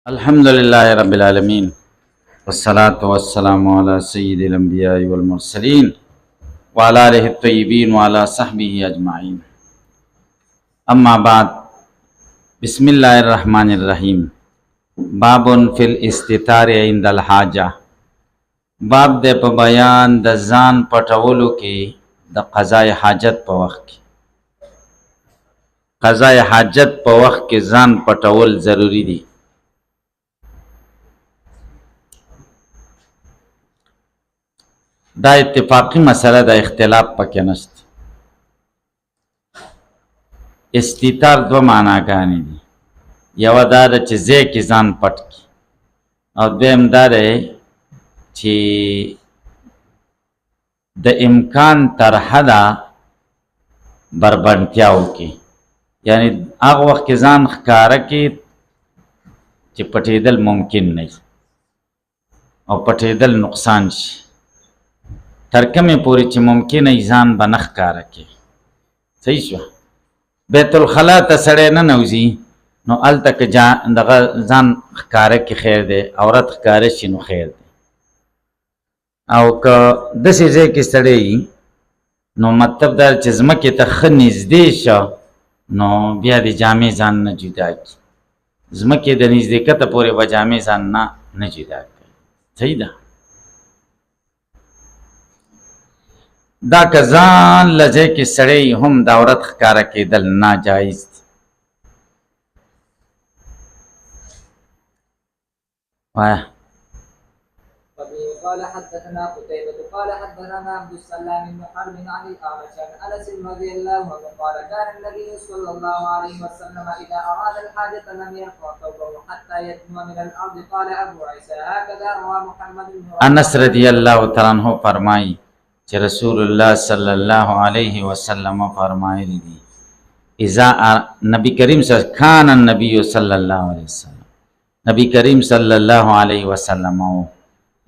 الحمد لله رب العالمين والصلاة والسلام على سيد الأنبياء والمرسلين وعلى آله الطيبين وعلى صحبه أجمعين أما بعد بسم الله الرحمن الرحيم باب في الاستتار عند الحاجة باب د په بیان د ځان پټولو کې د قضاء حاجت په وخت کې قضاء حاجت په وخت کې ځان پټول ضروری دي. دا اتفاقی مسله د اختلاف پکې نشته. استتار دو معناګانې دي، یوه دا ده چې ځای کې ځان پټ کړي او دویم دا دی چې د امکان تر حده بربنډتیا وکړي، یعنی هغه وخت کې ځان ښکاره کړي چې پټېدل ممکن نه وي او پټېدل نقصان شي، تر کومې پورې چې ممکنه وي ځان به نه ښکاره کړي. صحیح شوه. بیت الخلا ته سړی ننوځي نو هلته که دغه ځان ښکاره کړي خیر دی، عورت ښکاره شي نو خیر دی، او که داسې ځای کې سړی وي نو مطلب دا چې ځمکې ته ښه نږدې شه نو بیا د جامې ځان نه جدا کړي، ځمکې د نږدېکته پورې به جامې ځان نه جدا کړي. صحیح ده. دا که ځان له ځای کې سړی هم د عورت ښکاره کېدل ناجایز دي. وایه قال حدثنا قتيبة قال حدثنا عبد السلام بن حرب عن الأعمش عن أنس رضي الله عنه قال كان النبي صلى الله عليه وسلم إذا أراد الحاجة لم يرفع ثوبه حتى يدنو من الأرض. قال أبو عيسى هكذا روى محمد بن انس رضی الله تعالی عنہ فرمایي چې رسول الله صلی الله علیه وسلم فرمایلی دي اذا نبی کریم صلی کان النبی صلی الله علیه وسلم نبی کریم صلی الله علیه وسلم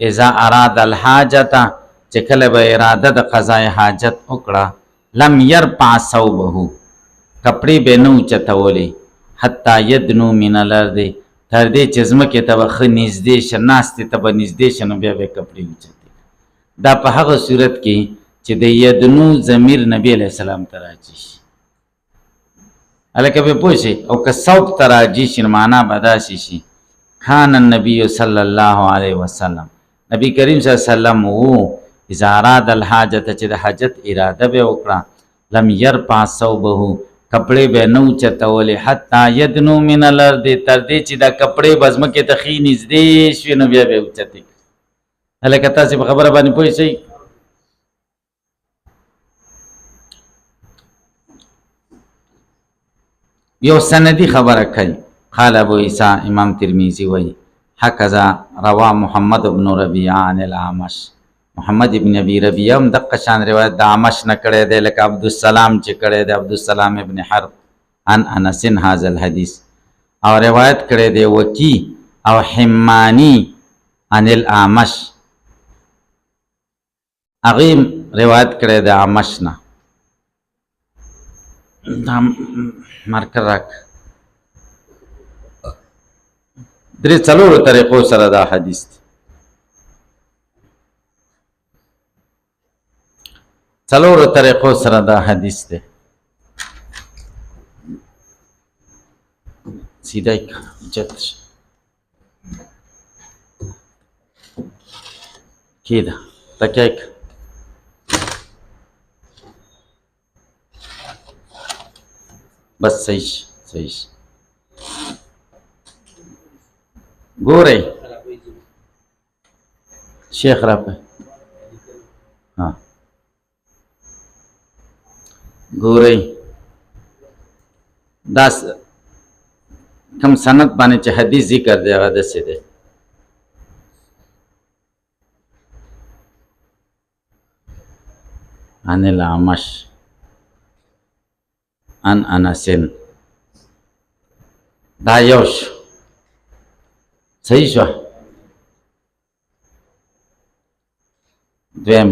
اذا اراد الحاجت چې کله به اراده د قضاء حاجت وکړه لم يرفع ثوبه کپڑے به نه اوچتولې حتی یدنو من الارض تر دې چې ځمکې ته به ښه نږدې شه، ناستې ته به نږدې شه نو بیا به یې کپړې اوچتې. دا په هغه صورت کې چې د یدنو ضمیر نبی علیه السلام ته راجي شي، هلکه به پوه شئ، او که صوب ته راجي شي نو معنا به داسې شي کان النبي صلی الله علیه وسلم نبی کریم صلی الله علیه وسلم وو اذا اراد الحاجت چې د حاجت اراده به وکړه لم يرفع ثوبه کپړې به نه اوچتولې حتی یدنو من الارض تر دې چې دا کپړې به ځمکې ته ښې نږدې شوې نو بیا به یې اوچتې کړي. هلکه تاسې په خبره باندې پوه شئ. یو سندي خبره کوي. قال ابو عیسی امام ترمذی وایي هکذا روا محمد بن ربیعه عن الاعمش، محمد ابن ابي ربیعه هم دقه شان روایت د اعمش نه کړی دی لکه عبدالسلام چې کړی دی عبدالسلام ابن حرب عن انس هذا الحدیث، او روایت کړی دی وکی او حمانی عن الاعمش، هغې روایت کړی د اعمش نه. دا مارکر راک درې څلورو طریقو سره دا حدیث دی، څلورو طریقو سره دا حدیث دی. سیده جت کیده تکیک بس صحیح صحیح ګورئ شیخ راپه ها ګورئ دا کم سند باندې چې حدیث ذکر دی هغه داسې دی عن الاعمش عن انس دا یو شو. صحیح شو. دویم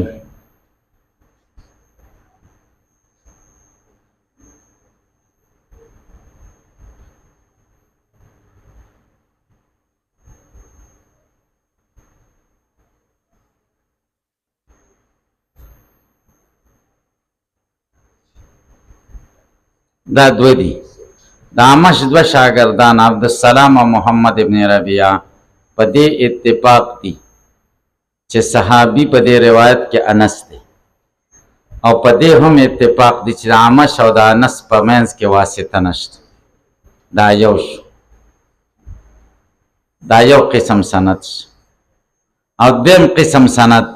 دا دو دي. د اعمش دوه شاګردان عبدالسلام او محمد ابن ربیعه په دې اتفاق دي چې صحابي په دې روایت کې انس دی، او په دې هم اتفاق دي چې د اعمش او د انس په منځ کې واسطه نشته. دا یو شو، دا یو قسم سند شو. او دویم قسم سند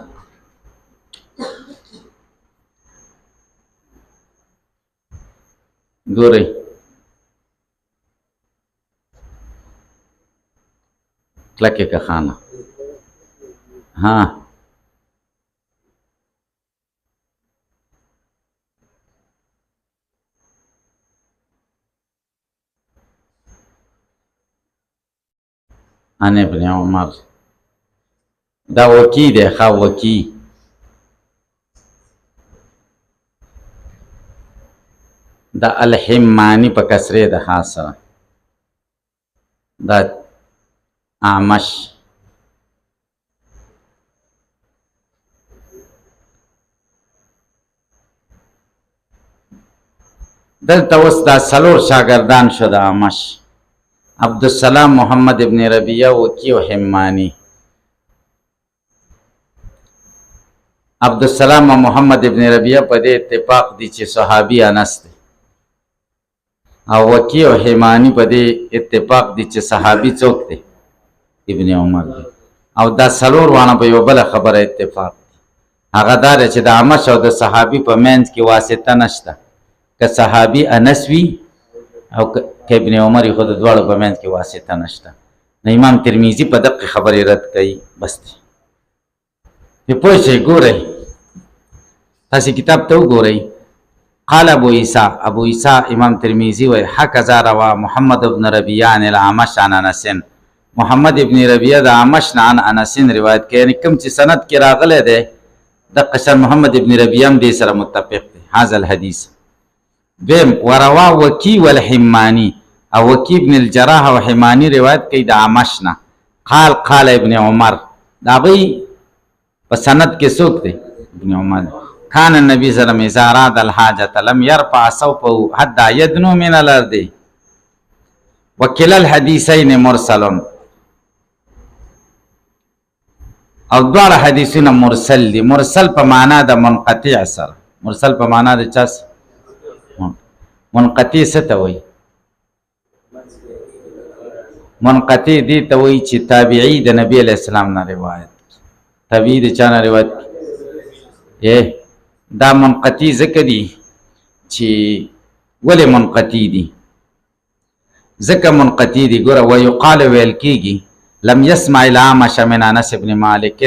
ګورئ، کلکې که خانه ها عن ابن عمر، دا وکی دی، ښه وکی. دا الحمانی په کسرې د ها سره، دا اعمش. دلته اوس دا څلور شاګردان شو د اعمش: عبدالسلام، محمد ابن ربیعه، وکی او حمانی. عبدالسلام او محمد ابن ربیعه په دې اتفاق دي چې صحابي انس دی، او وکی او حمانی په دې اتفاق دي چې صحابي څوک دی؟ ابن عمر دی. او دا څلور وانه په یو بله خبره اتفاق دي، هغه دا دی چې د اعمش او د صحابي په منځ کې واسطه نشته. که صحابي انس وي او که ابن عمر خو د دواړو په منځ کې واسطه نشته. نو امام ترمذي په دقیق خبرې رد کوي. بس دی په پوه شئ. ګورئ، تاسې کتاب ته وګورئ. قال ابو عیسی، ابو عیسی امام ترمذي وایي: هکذا روا محمد ابن ربیعه عن الاعمش عن انس. محمد ابن ربیعه د اعمش نه عن انس روایت کوي، یعنی کوم چې سند کې راغلی دی د قشر محمد ابن ربیعه هم دې سره متفق دی. هذا الحدیث. دویم، وروا وکی والحمانی، او وکی ابن الجراح او حمانی روایت کوي د اعمش نه. قال ابن عمر، دا غي په سند کې څوک دی؟ ابن عمر. كان النبي صلى الله عليه وسلم اذا اراد الحاجه لم يرفع صوته حتى يدنو من الارض. وكلا الحديثين مرسل، او دواړه حدیثونه مرسل دي. مرسل په معنا د منقطع سره، مرسل په معنا د چا سره؟ منقطع څه ته وایي؟ منقطع دي ته وایي چې تابعی د نبی علیہ السلام نه روایت، تابعی د چا نه روایت. دا منقطع ځکه دي چې ولې منقطع دي؟ ځکه منقطع دي. ګوره، ویقال ویل کېږي لم يسمع الاعمش من انس بن مالک،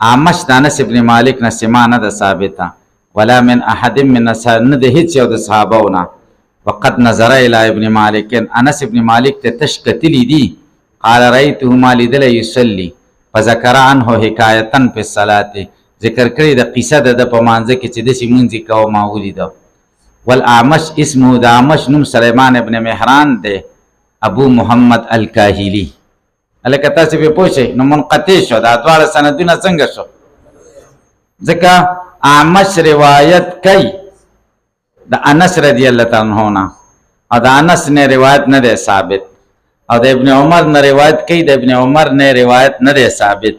اعمش د انس بن مالک نه سما نه ده ثابته، ولا من احد من نه د هیڅ یو د صحابهونه. وقد نظر الى ابن مالک، انس ابن مالک ته تش کتلی دي. قال رأيته ما لیدلی یصلی، فذكر عنه حکایتا فی الصلاة، ذکر کړی د قصه د په مانځه کې چې داسې مونځ یې کوه ما ولیده. والاعمش اسمه، د اعمش نوم سلیمان ابن مهران دی، ابو محمد الکاهلی. هلکه تاسې پرې پوه شئ. نو منقطع شو. دا دواړه سندونه څنګه شو؟ ځکه اعمش روایت کوي د انس رضی الله تعالی عنہ نه، او د انس نه روایت نه دی ثابت، او د ابن عمر نه روایت کوي، د ابن عمر نه روایت نه دی ثابت.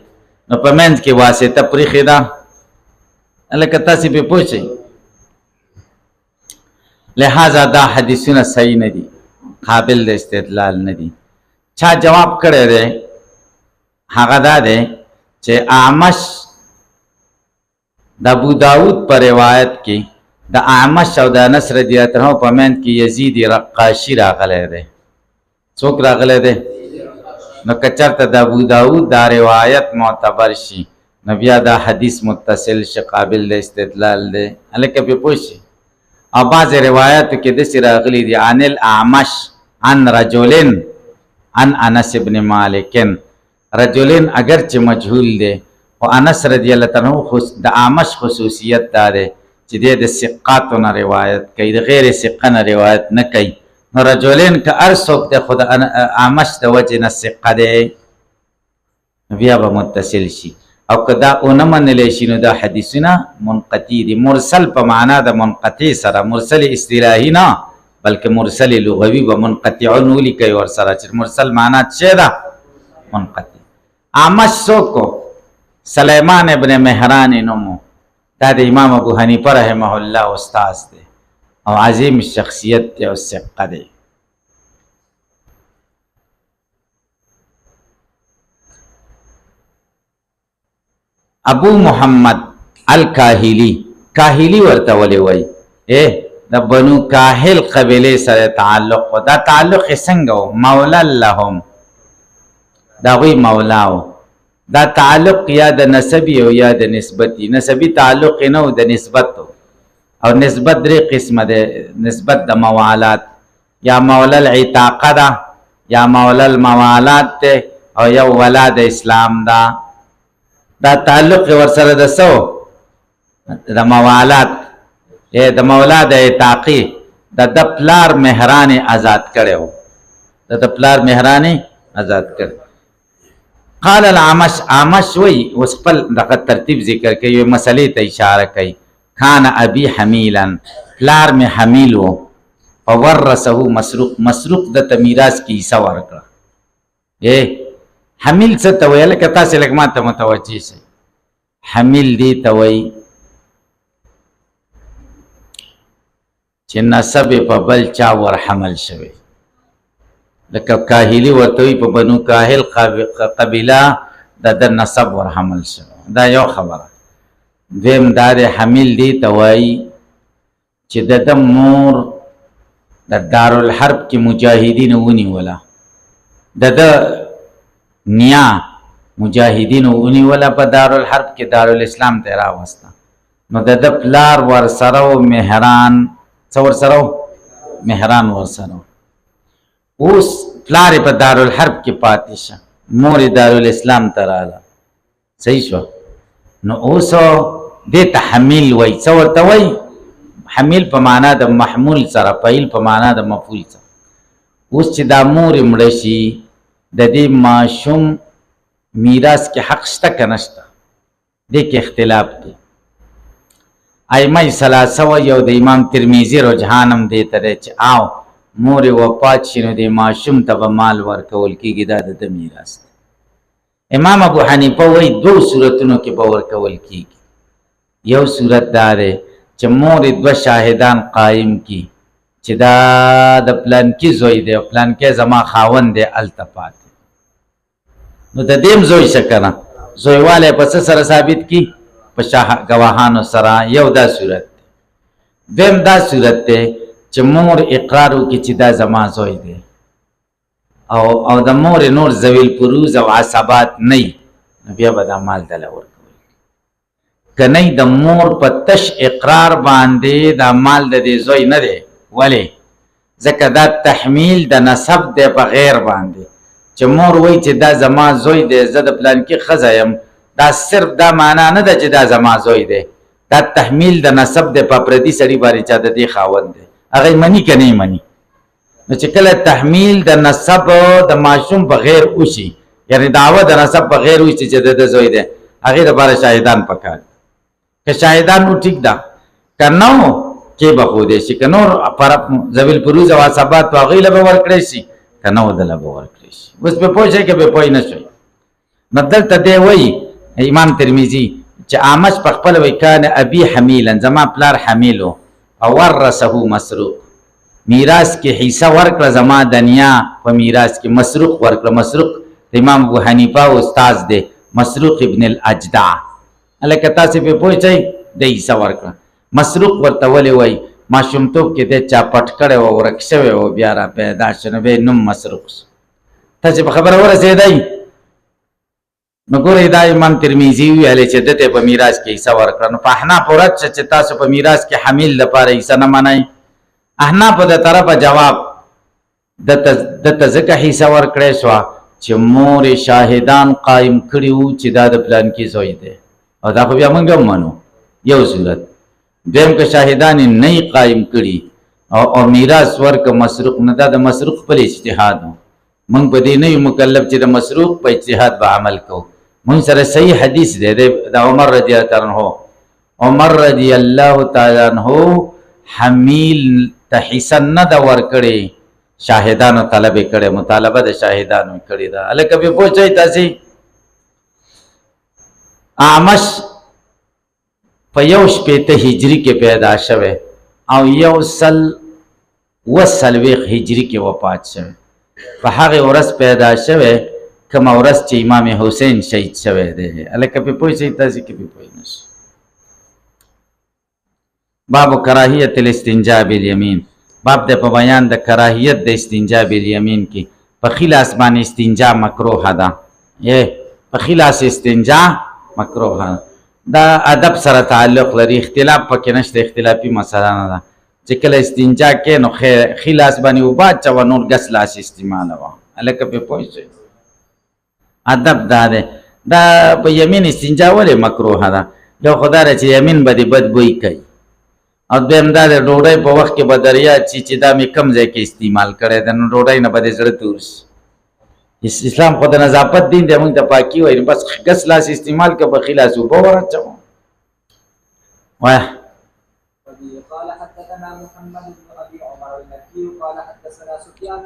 نو په منځ کې واسطه پرېښې ده. هلکه تاسې پرې پوه شئ. لہذا دا حدیثونه صحیح نه دي، قابل د استدلال نه دي. چا جواب کړی دی؟ هغه دا دی چې اعمش د ابو داود په روایت کې د اعمش او د انس رضی الله عنه په منځ کې یزید رقاشي راغلی دی. څوک راغلی دی؟ نو که چېرته د ابو داود دا روایت معتبر شي، نو بیا دا حدیث متصل شي، قابل د استدلال دی. هلکه پرې پوه شي. او بعضې روایاتو کې داسې راغلي دي عن الاعمش عن رجلین عن انس ابن مالکن. رجلین اگر چې مجهول دی، او انس رضی الله عنه د اعمش خصوصیت دا دی چې دی د ثقاتو نه روایت کوي، د غیر ثقه نه روایت نه کوي. نو رجلین که هر څوک دی، خو د اعمش د وجې نه ثقه دی، بیا به متصل شي. او که دا ونه منلی شي، نو دا حدیثونه منقطع دي. مرسل په معنا د منقطع سره، مرسل اصطلاحي نه، بلکې مرسل لغوي و منقطع ولیکئ ورسره چې مرسل معنا څه ده منقطع. اعمش څوک سلیمان ابن مهران نومو، دا د امام ابو حنیفه رحمه الله استاد دی او عظیم شخصیت دی او ثقه دی. ابو محمد الکاهلی، کاهلی ورته ولې وای؟ د بنو کاهل قبیله سره تعلق و. دا تعلق څنګه و؟ مولا لهم، دا وی مولا و. دا تعلق یا د نسبی او یا د نسبتی. نسبی تعلق نه او د نسبت او نسبت درې قسمه ده. نسبت د موالات، یا مولا العتاقه ده، یا مولا الموالات ده، او یا ولاد اسلام ده. دا تعلق ورسره د سو د موالات، د مولا د عتاقی د پلار مهران آزاد کړو، د پلار مهران آزاد کړ. قال العمش، عمش وی اوس خپل دغه ترتیب ذکر کوي، مسلې ته اشاره کوي. کان ابي حمیلا، پلار می حمیل و، فورثه مسروق، مسروق د میراث کی حصہ ورکړه. حمیل څه ته ویل؟ که تاسو لکه ما ته متوجه شئ، حمیل دی ته وی چې نسب په بل چا ورحمل شوی. لکه کاهلی ورته وی په بنو کاهل قبیله د نسب ورحمل شوی. دا یو خبره. دویم دا د حمیل دی ته وی چې د مور د دارالحرب کې مجاهدین ونیوله، د نیا مجاهدین ونیوله په دارالحرب کې، دارالاسلام ته راوسته. نو د پلار ورسره و مهران، څه ورسره و؟ مهران ورسره. اوس پلار په دارالحرب کې پاتې شه، مور دارالاسلام ته راغله. صحیح شو؟ نو اوس دې ته حمیل وای. څه ورته وای؟ حمیل په معنا د محمول سره، فعیل په معنا د مفعول سره. اوس چې دا مور مړه شي، د دې ماشوم میراث کې حق شته که نشته؟ دې کې اختلاف دی. ائمه ثلاثه وایي او د امام ترمذي رجحان هم دې ته دی چې آو مور وفات شي نو د ماشوم ته به مال ورکول کېږي، دا د ده میراث دی. امام ابو حنیفه وایي دوه صورتونو کې به ورکول کېږي. یو صورت دا دی چې مور دوه شاهدان قایم کی چې دا د پلانکي زوی دی او پلانکي زما خاوند دی هلته پاتې، نو د دې هم زوی شه که نه، زویوالی په څه سره ثابت کی؟ په ګواهانو سره. یو دا صورت دی. دویم دا صورت دی چې مور اقرار وکړي چې دا زما زوی دی او د مور نور ذویل پروز او عصبات نه، نو بیا به دا مال دله ورکوي. که نه د مور په تش اقرار باندې دا مال د دې زوی نه دی. ولې؟ ځکه دا تحمیل د نسب دی په غیر باندې، چې مور وایي چې دا زما زوی دی، زه د پلانکي ښځه یم، دا صرف دا معنا نه ده چې دا زما زوی دی، دا تحمیل د نسب دی په پردي سړي باندې چې د دې خاوند دی. هغه مني که نه مني؟ نو چې کله تحمیل د نسب د ماشوم په غیر وشي، یعنی دعوه د نسب په غیر وشي چې د زوی دی، هغې لپاره شاهدان پکار. که شاهدان و ټیک ده، که نه کې به ښودی شي، که نور ذویل پروز او عصبات په هغوی له به ورکړی شي، که نه دله به ورکړی شي. اوس پې پوه شئ که پې پوه نه شئ؟ نو دلته دی وایي امام ترمذي چې اعمش په خپله وایي کان ابي حمیلا، زما پلار حمیل و، او ورثه مسروق، میراث کې حصه ورکړه زما د نیا په میراث کې، مسروق ورکړه. مسروق د امام ابو حنیفه استاذ دی، مسروق ابن الاجدع. هلکه تاسې پې پوه شئ؟ د حصه ورکړه. مسروق ورته ولې وایي؟ ماشومتوب کې دی چا پټ کړی و، ورک شوی و، بیا را پیدا شو، نو بیا نوم مسروق شو. تاسې په خبره ورسېدئ؟ نو ګورئ دا امام ترمذي ویلی چې ده ته په میراث کې حصه ورکړه. نو په احنافو رد شه چې تاسو په میراث کې حمیل لپاره حصه نه منئ. احنافو د طرفه جواب دته ځکه حصه ورکړی شوه چې مور شاهدان قایم کړي وو چې دا د پلانکي زوی دی، او دا خو بیا موږ هم منو. یو صورت. دویم که شاهدان یې نه قایم کړي او میراث ورکړه مسروق، نه دا د مسروق خپل اجتهاد و. موږ په دې نه یو مکلف چې د مسروق په اجتهاد به عمل کوو. موږ سره صحیح حدیث دی د عمر رضی الله عنه. عمر رضی الله تعالی عنه حمیل ته حصه نه ده ورکړې، شاهدانو طلب یې کړی، مطالبه د شاهدانو یې کړې ده. هلکه پې پوه شئ تاسې. اعمش په 1 هجري کې پیدا شوی او 140 هجري کې وفات شوی. په هغې ورځ پیدا شوی کومه ورځ چې امام حسین شهید شوی دی. هلکه پې پوه شئ تاسې که پې پوه نه شئ. باب کراهیت الاستنجاء بالیمین، باب د په بیان د کراهیت د استنجا بالیمین کې. په ښي لاس باندې استنجا مکروه ده، په ښي لاس استنجا مکروه ده. دا ادب سره تعلق لري، اختلاف پکې نشته، اختلافي مسله نه ده. چې کله استنجا کې نو ښي لاس باندې اوبه اچوه، نور ګس لاس استعمالوه. هلکه پې پوه شئ. ادب دا دی. دا په یمین استنجا ولې مکروه ده؟ یو خو دا ده چې یمین به دې بد بوی کوي، او دویم دا د ډوډۍ په وخت کې به در یاد شي چې دا مې کم ځای کې استعمال کړی ده، نو ډوډۍ نه به دې زړه تور شي. اسلام خو د نظافت دین دی، موږ ته پاکي وایي. بس ګس لاس استعمال که په ښي لاس اوبه ور اچوه. وایه. قال حدثنا محمد بن ابي عمر المكي قال حدثنا سفيان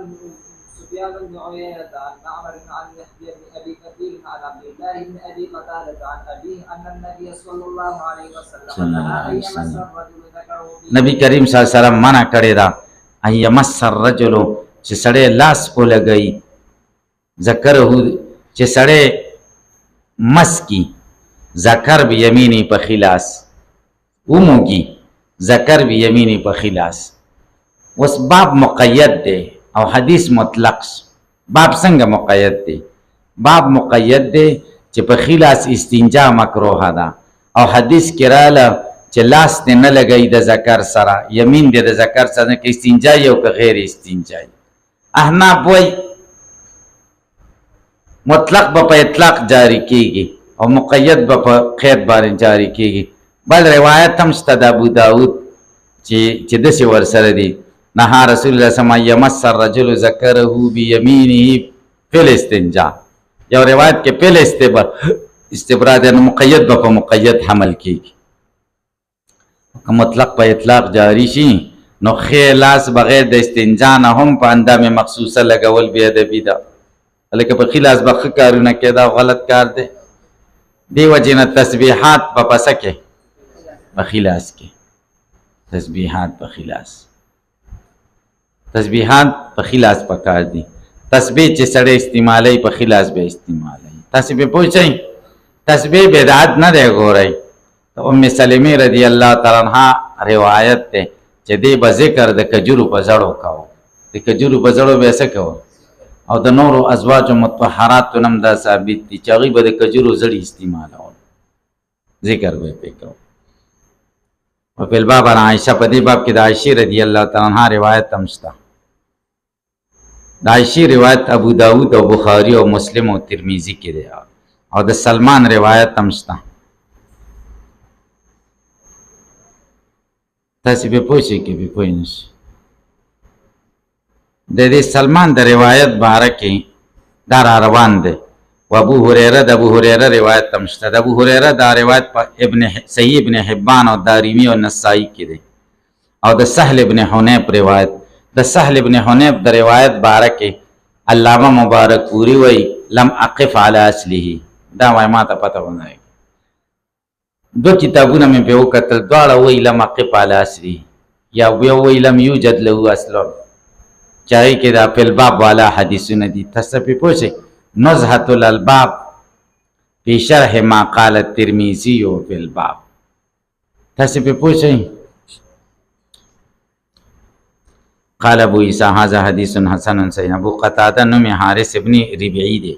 بن عيينة عن معمر عن يحيى بن ابي كثير عن عبد الله بن ابي قتادة عن ابيه ان النبي صلى الله عليه وسلم نهى ان يمس الرجل ذكره. نبی کریم صلی الله علیه وسلم منع کړی دا ان یمس الرجل چې سړی لاس ولګوي، ذکره چې سړی مس کی، ذکر بیمینی په ښي لاس وموږي، ذکر بیمینی په ښي لاس. اوس باب مقید دی او حدیث مطلق. باب څنګه مقید دی؟ باب مقید دی چې په ښي لاس استنجا مکروه ده، او حدیث کې راله چې لاس دې نه لګوي د ذکر سره، یمین دې د ذکر سره، که استنجایي او که غیر استنجایي. احناف وایي مطلق به په اطلاق جاری کیږي او مقید به په قید باندې جاری کیږي. بل روایت هم شته د ابو داود چې داسې ورسره دي، نهى رسول الله صلی الله علیه وسلم یمس الرجل ذکره بیمینه فی الاستنجا. یو روایت کې فی استبرا دی، نو مقید به په مقید حمل کیږي. که مطلق په اطلاق جاری شي نو ښی لاس بغیر د استنجا نه هم په اندام مخصوصه لګول بې ادبي ده. هلکه په ښي لاس به ښه کارونه کې دا غلط کار دی. دې وجې نه تسبیحات په پسه کې په ښي لاس کې، تسبیحات په ښي لاس، تسبیحات په ښي لاس پکار دي. تسبیح چې سړی استعمالوي په ښي لاس به استعمالوي. تاسې پې پوه شئ. تسبیح بدعت نه دی. ګورئ ام سلمې رضی الله تعالی عنها روایت دی چې دی به ذکر د کجورو په زړو کوو، د کجورو په زړو به یې څه کوو، او د نورو ازواجو مطهراتو نه هم دا ثابت دي چې هغوی به د کجورو زړي استعمالول، ذکر به یې پې کوو. وفي الباب عن عائشة، په دې باب کې د عائشې رضی الله تعالی عنها روایت هم شته. د عائشې روایت ابو داود او بخاري او مسلم او ترمیزي کې دی، او د سلمان روایت هم شته. تاسې پې پوه شئ که پې پوه نه شئ. د دې سلمان د روایت باره کې دا را روان دی. و ابو هریره، د ابو هریره روایت هم شته. د ابو هریره دا روایت په صحیح ابن حبان او دارمی او نسائی کې دی. او د سهل ابن حنیف روایت، د سهل ابن حنیف د روایت باره کې علامه مبارک پوری وی لم اقف علی اصله، دا وای ما ته پته ونه لګي. دو کتابونه مې پې وکتل، دواړه وی لم اقف علی اصله، یا یو وی لم یوجد له اصل، چې هغې کې دا فی الباب والا حدیثونه دي. تاسو پې پوه شئ. نزهة الالباب فی شرح ما قال الترمذی فی الباب. تاسو پې پوه شئ. قال ابو عیسی هذا حدیث حسن صحیح. ابو قتاده نوم حارث ابن ربیعی دی.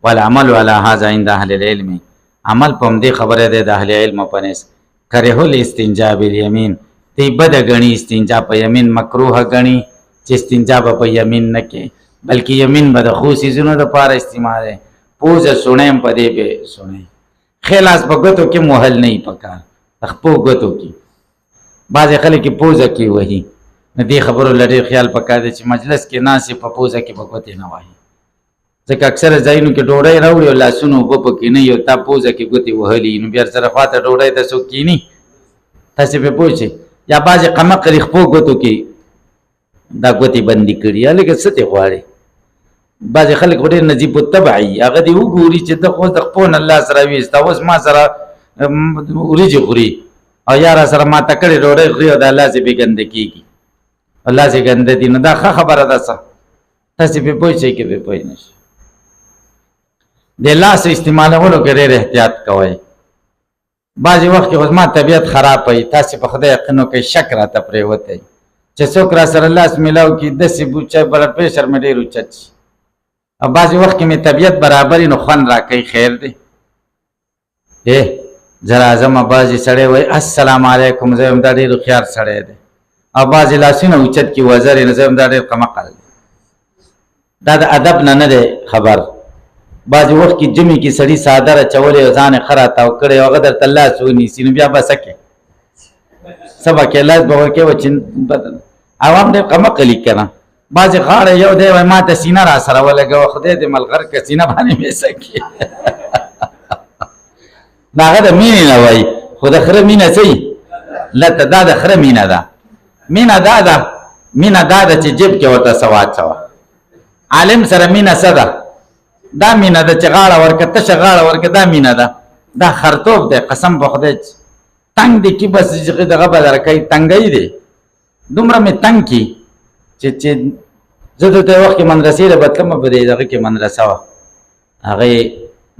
والعمل على هذا عند اهل العلم، عمل په همدې خبره دی د اهل علم په نس. کرهو الاستنجاء بالیمین، دی بده ګڼي استنجا په یمین، مکروه ګڼي چې استنجا به په یمین نه کې، بلکې یمین به د ښو څیزونو دپاره استعمال دی. پوزه سوڼی هم په دې به سوڼی. ښی لاس په ګوتو کې وهل نه وي پکار، د خپو ګوتو کې. بعضې خلک یې پوزه کې وهي، نو دې خبرو له ډېر خیال پکار دی چې مجلس کې ناست په پوزه کې به ګوتې نه وهي. ځکه اکثره ځایونو کې ډوډۍ راوړي او لاسونه اوبه پکې نه وي او تا پوزه کې ګوتې وهلي، نو بیا سره خوا ته ډوډۍ ته څوک کښېني. تاسې پې پوه شئ. یا بعضې قمقلې خپو ګوتو کې دا ګوتې بندي کړي هلکه څه دې غواړې بعضې خلک خو ډېر نجیب الطبع وي هغه دې وګوري چې ته خو د خپل نه الله سره ویسته اوس ما سره وریجې خوري او یا را سره ماته کړې ډوډۍ خوري او د الله ځای بې ګنده کېږي الله ځای ګنده دي نو دا ښه خبره ده څه تاسې پرې پوه شئ که پرې پوه نه شئ د لاس استعمالولو کې ډېر احتیاط کوئ بعضې وخت کې خو زما طبیعت خراب وي تاسې په خدای یقین وکړئ شک راته پرېوتی چې څوک را سره لاس میلاو کړي داسې بوچی بلډ پریشر مې ډېر اوچت شي او بعضې وخت کې مې طبیعت برابر وي نو خوند راکوي خیر دی زه راځمه بعضې سړی وایي السلام علیکم زه یم دا ډېر هوښیار سړی دی او بعضې لاسونه اوچت کړي وزر یې نو زه یم دا ډېر قمقل دی دا د ادب نه نه دی خبر بعضې وخت کې جمعې کې سړي څادر اچولی او ځان یې ښه راتاو کړی او هغه درته لاس ونیسي نو بیا به څه کوې څه به کوې لاس به ورکوې چې عوام ډېر قمقلي که نه بعضې غاړه یو دی وایي ما ته سینه را سره ولګوه خدای دې ملغر که سینه باندې مې څه کړي دا هغه د مینې نه وایي خو د خره مینه څه وي لته دا د خره مینه ده مینه دا ده مینه دا ده چې جیب کې ورته څه واچوه عالم سره مینه څه ده دا مینه ده چې غاړه ورکه تشه غاړه ورکه دا مینه ده دا خرطوب دی قسم په خدای تنګ دی کې بس دغه به درکوي تنګی دی دومره مې تنګ کي چې زه دلته یو وخت کې مدرسې له به تلمه په دې دغه کې مدرسه وه هغې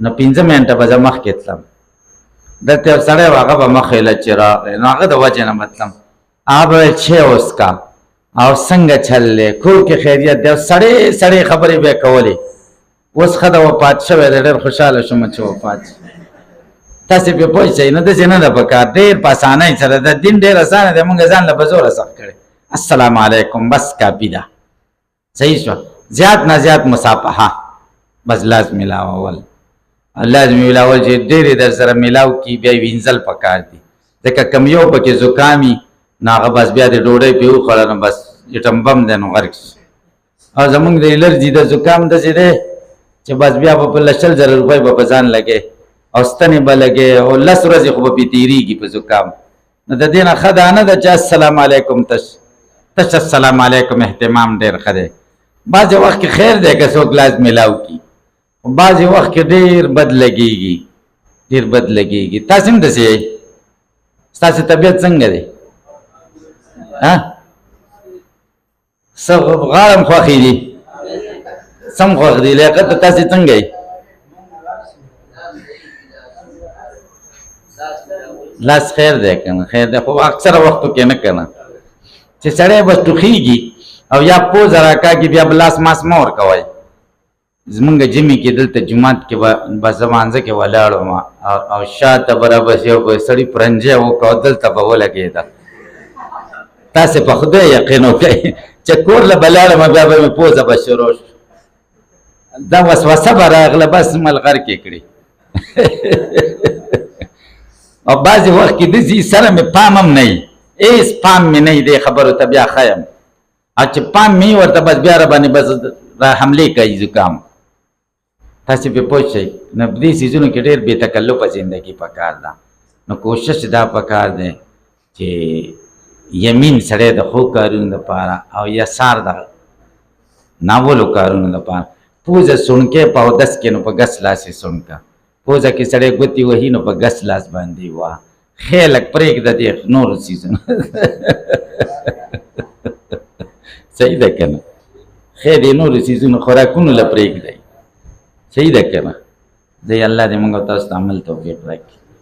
نو 15 منټه به زه مخکې تلم دلته یو سړی و هغه به مخې له چې راغی نو هغه د وجې نه به تلم هغه به ویل چې اوس کا او څنګه چل دی کور کې خیریت دی او سړې سړې خبرې به یې کولې اوس ښه ده وفات شوی دی ډېر خوشحاله شوم چې وفات تاسې پرې پوه شئ نو داسې نه ده په کار ډېر په اسانۍ سره د دین ډېر اسانه دی مونږ ځان له په زوره سخت کړی السلام علیکم بس کافي ده صحیح شوه زیات نه زیات مصافحه بس لاس میلاول لاس میلاول چې ډېرې در سره میلاو کي بیا یې وینځل پکار دي ځکه کم یو پکې زکامي نو هغه بس بیا د ډوډۍ پې وخوړه نو بس ایټم بم دی نو غرق شي او زمونږ د الرجي د زکام داسې دی چې بس بیا به په 100,000 روپۍ به په ځان لګې او ستنې به لګې او 10 ورځې خو به پې تېرېږي په زکام نو د دې نه ښه دا نه ده چې السلام علیکم تش السلام علیکم اهتمام ډېر ښه دی بعضې وخت کې خیر دی که څوک لاس میلاو کي خو بعضې وخت کې ډېر بد لګېږي ډېر بد لګېږي تاسې هم داسې یئ ستاسې طبیعت څنګه دی څه غاړه م خوښې دي سم خوښ دي لیاقت تاسې څنګه یئ لاس خیر دی که نه خیر دی خو اکثره وختو کې نه که نه چې سړی بس ټوخېږي او یا پوزه راکاږي بیا به لاس ماس مه ورکوئ زمونږ جمعې کې دلته جومات کې به بس زمانځه کې ولاړ وم او شاته به رابس یو به سړي پرنجی وکړه او دلته به ولګېده تاسې په خدای یقین وکړئ چې کور له به لاړم بیا به مې پوزه به شروع شو دا وسوسه به راغله بس ملغر کې کړي او بعضې وخت کې داسې سره مې پام هم نه وي هېڅ پام مې نه وي دې خبرو ته بیا ښه یم او چې پام مې ورته بس بیا راباندې بس را حملې کوي زکام تاسې پرې پوه شئ نو په دې څیزونو کې ډېر بې تکلفه زندګي پکار ده نو کوشش دا پکار دی چې یمین سړی د ښو کارونو دپاره او یسار د ناولو کارونو دپاره پوزه سونکې په اودس کې نو په ګس لاس یې سونکه پوزه کې سړی ګوتې وهي نو په ګس لاس باندې وه ښې لږ پرېږده دې نورو څیزونو صحیح ده که نه ښې دې نورو څیزونو خوراکونو له پرېږدئ صحیح ده که نه دی الله دې موږ او تاسو ته عمل توفیق راکړي